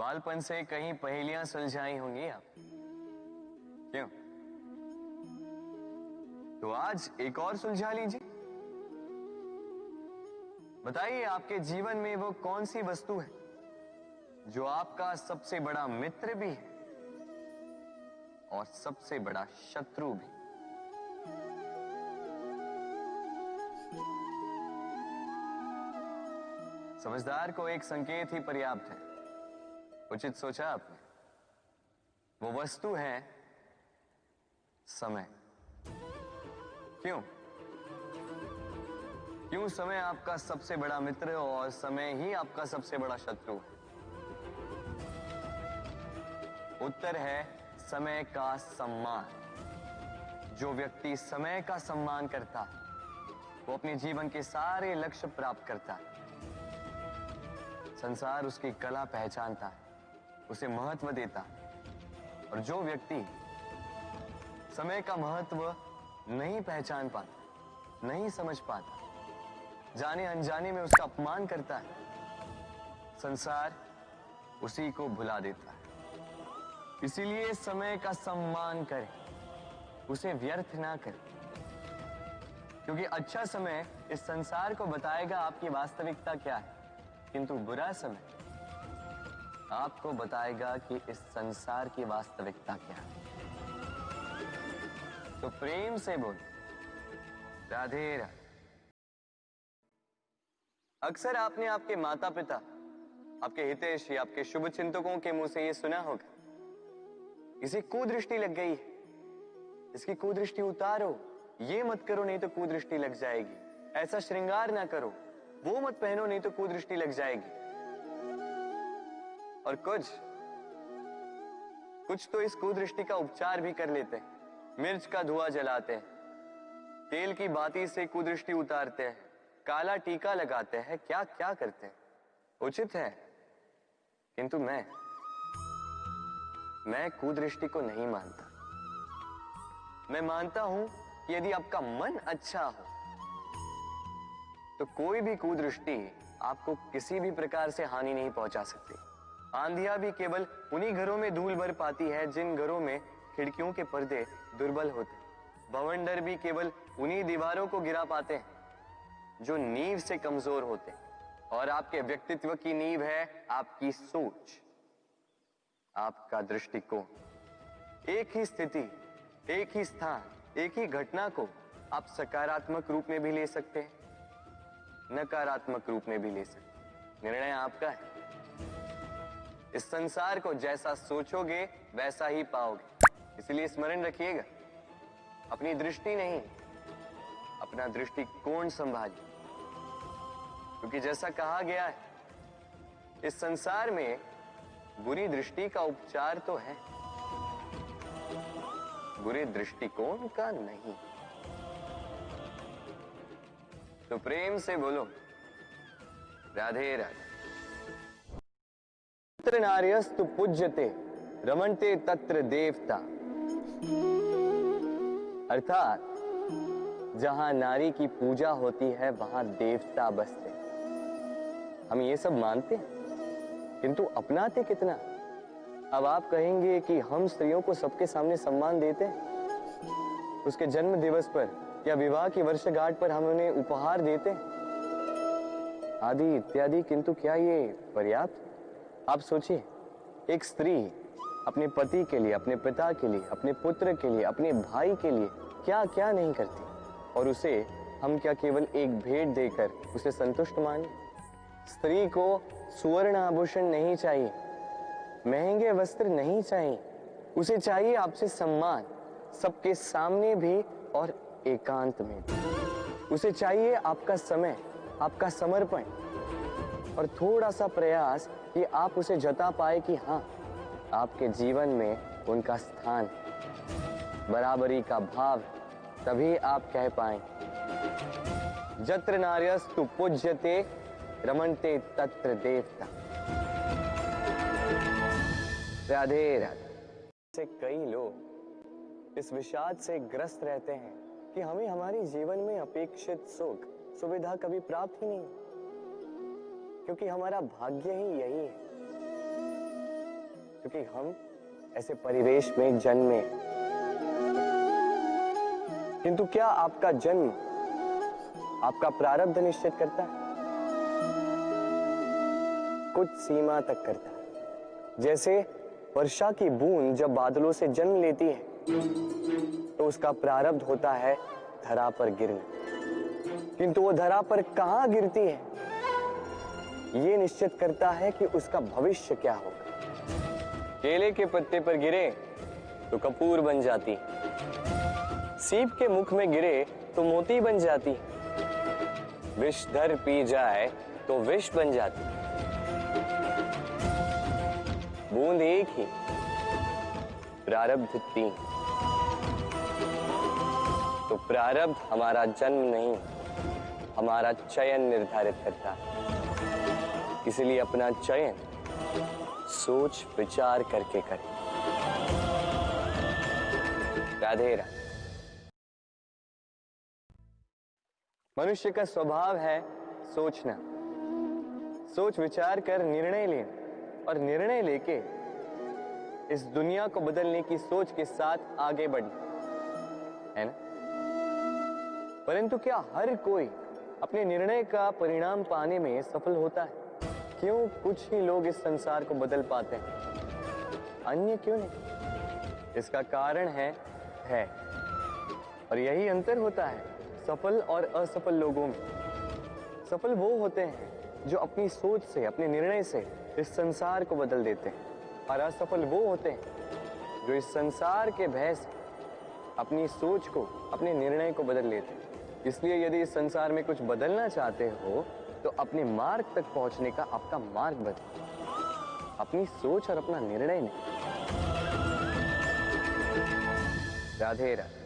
बालपन से कहीं पहेलियां सुलझाई होंगी आप, क्यों? तो आज एक और सुलझा लीजिए। बताइए, आपके जीवन में वो कौन सी वस्तु है जो आपका सबसे बड़ा मित्र भी है और सबसे बड़ा शत्रु भी? समझदार को एक संकेत ही पर्याप्त है। उचित सोचा आपने। वो वस्तु है समय। क्यों? क्यों समय आपका सबसे बड़ा मित्र और समय ही आपका सबसे बड़ा शत्रु है? उत्तर है समय का सम्मान। जो व्यक्ति समय का सम्मान करता है वो अपने जीवन के सारे लक्ष्य प्राप्त करता है। संसार उसकी कला पहचानता है, उसे महत्व देता है। और जो व्यक्ति समय का महत्व नहीं पहचान पाता, नहीं समझ पाता, जाने अनजाने में उसका अपमान करता है, संसार उसी को भुला देता है। इसीलिए समय का सम्मान करें, उसे व्यर्थ ना करें, क्योंकि अच्छा समय इस संसार को बताएगा आपकी वास्तविकता क्या है, किंतु बुरा समय आपको बताएगा कि इस संसार की वास्तविकता क्या है। तो प्रेम से बोल, राधे राधे। अक्सर आपने आपके माता पिता, आपके हितैषी, आपके शुभ चिंतकों के मुंह से यह सुना होगा, इसे कुदृष्टि लग गई है, इसकी कुदृष्टि उतारो, ये मत करो नहीं तो कुदृष्टि लग जाएगी, ऐसा श्रृंगार ना करो, वो मत पहनो नहीं तो कुदृष्टि लग जाएगी। और कुछ तो इस कुदृष्टि का उपचार भी कर लेते हैं। मिर्च का धुआं जलाते हैं, तेल की बाती से कुदृष्टि उतारते हैं, काला टीका लगाते हैं, क्या क्या करते हैं। उचित है, किंतु मैं कुदृष्टि को नहीं मानता। मैं मानता हूं कि यदि आपका मन अच्छा हो तो कोई भी कुदृष्टि आपको किसी भी प्रकार से हानि नहीं पहुंचा सकती। आंधियां भी केवल उन्हीं घरों में धूल भर पाती है जिन घरों में खिड़कियों के पर्दे दुर्बल होते। बवंडर भी केवल उन्हीं दीवारों को गिरा पाते हैं जो नींव से कमजोर होते। और आपके व्यक्तित्व की नींव है आपकी सोच, आपका दृष्टिकोण। एक ही स्थिति, एक ही स्थान, एक ही घटना को आप सकारात्मक रूप में भी ले सकते हैं, नकारात्मक रूप में भी ले सकते हैं। निर्णय आपका है। इस संसार को जैसा सोचोगे वैसा ही पाओगे। इसलिए स्मरण रखिएगा, अपनी दृष्टि नहीं, अपना दृष्टिकोण संभालिए। क्योंकि जैसा कहा गया है, इस संसार में बुरी दृष्टि का उपचार तो है, बुरे दृष्टिकोण का नहीं। तो प्रेम से बोलो, राधे राधे। तत्र नार्यस्तु पूज्यते रमन्ते तत्र देवता। अर्थात जहां नारी की पूजा होती है वहां देवता बसते। हम ये सब मानते हैं, किंतु अपनाते कितना? अब आप कहेंगे कि हम स्त्रियों को सबके सामने सम्मान देते हैं, उसके जन्म दिवस पर या विवाह की वर्षगांठ पर हम उन्हें उपहार देते हैं, आदि इत्यादि, किंतु क्या ये पर्याप्त? आप सोचिए, एक स्त्री अपने पति के लिए, अपने पिता के लिए, अपने पुत्र के लिए, अपने भाई के लिए क्या क्या नहीं करती, और उसे हम क्या केवल एक भेंट देकर उसे संतुष्ट माने? स्त्री को सुवर्ण आभूषण नहीं चाहिए, महंगे वस्त्र नहीं चाहिए, उसे चाहिए आपसे सम्मान, सबके सामने भी और एकांत में भी। उसे चाहिए आपका समय, आपका समर्पण और थोड़ा सा प्रयास कि आप उसे जता पाए कि हाँ, आपके जीवन में उनका स्थान, बराबरी का भाव। तभी आप कह पाए, जत्र नार्यस्तु पूज्यते रमन्ते तत्र देवता। राधे राधे। से कई लोग इस विषाद से ग्रस्त रहते हैं कि हमें हमारे जीवन में अपेक्षित सुख सुविधा कभी प्राप्त ही नहीं, क्योंकि हमारा भाग्य ही यही है क्योंकि हम ऐसे परिवेश में जन्मे। किंतु क्या आपका जन्म आपका प्रारब्ध निश्चित करता है? कुछ सीमा तक करता है। जैसे वर्षा की बूंद जब बादलों से जन्म लेती है तो उसका प्रारब्ध होता है धरा पर गिरना, किंतु वो धरा पर कहां गिरती है ये निश्चित करता है कि उसका भविष्य क्या होगा। केले के पत्ते पर गिरे तो कपूर बन जाती, सीप के मुख में गिरे तो मोती बन जाती, विषधर पी जाए तो विष बन जाती। बूंद एक ही, प्रारब्ध तीन। तो प्रारब्ध हमारा जन्म नहीं, हमारा चयन निर्धारित करता है। इसलिए अपना चयन सोच विचार करके करें। राधे राधे। मनुष्य का स्वभाव है सोचना, सोच विचार कर निर्णय लेना और निर्णय लेके इस दुनिया को बदलने की सोच के साथ आगे बढ़ना, है ना? परंतु क्या हर कोई अपने निर्णय का परिणाम पाने में सफल होता है? क्यों कुछ ही लोग इस संसार को बदल पाते हैं, अन्य क्यों नहीं? इसका कारण है और यही अंतर होता है सफल और असफल लोगों में। सफल वो होते हैं जो अपनी सोच से, अपने निर्णय से इस संसार को बदल देते हैं, और असफल वो होते हैं जो इस संसार के भय से अपनी सोच को, अपने निर्णय को बदल लेते हैं। इसलिए यदि इस संसार में कुछ बदलना चाहते हो तो अपने मार्ग तक पहुंचने का आपका मार्ग बदलो, अपनी सोच और अपना निर्णय नहीं। राधे राधे।